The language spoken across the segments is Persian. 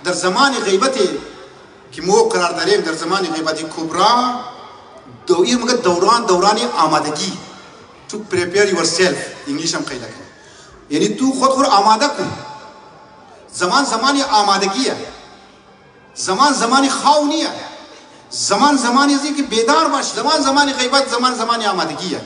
در زمان غیبت که ما قرار داریم، در زمان غیبت کبرا این مگه دوران آمادگی. تو prepare yourself انگلیش هم خیلی کنه، یعنی تو خود آماده کن. زمان آمادگیه، زمان خاونیه، زمان ازی که بیدار باش، زمان غیبت، زمان آمادگیه.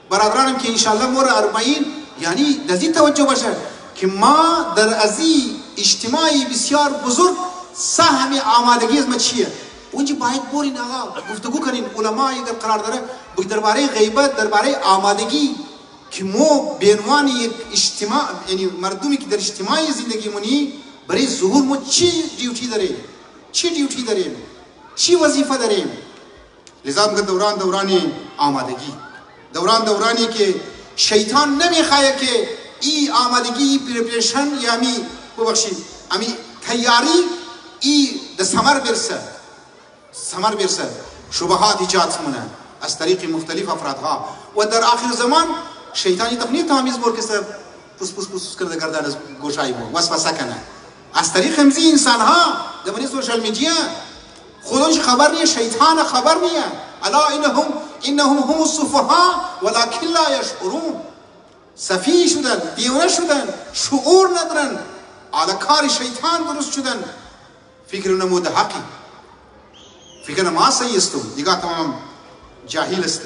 برادرانم که انشاءالله مور 40 یعنی دزی توجه باشه که ما در ازی اجتماعی بسیار بزرگ سهم آمادگی از ما چیه؟ اونجا باید برین آقا گفتگو کنین. علمای اگر قرار داره درباره غیبت، درباره آمادگی که ما به عنوان یک اجتماع، یعنی مردمی که در اجتماعی زندگی مونی برای ظهور ما چی دیوتی داریم، چی وظیفه داریم. لذا میگه دوران آمادگی، دورانی که شیطان نمیخواه که ای آمادگی پریپریشن یا امی تیاری ای ده ثمر برسه شبهات ایجاد مونه از طریق مختلف افرادها. و در آخر زمان شیطانی تقنیه تامیز بور کسه پوس کرده گردن از گوشایی بور وسوسه کنه از طریق همزی انسان ها در سوشال میدیا. خودش خبر نیه، شیطان خبر نیه. الا انهم هم السفهاء ولكن لا يشعرون. سفیه شدن، دیوانه شدن، شعور ندارن، على کار شیطان درست شدن. فکر نمود حقی، فکر ما صحیح است، دیگه تمام جاهل است.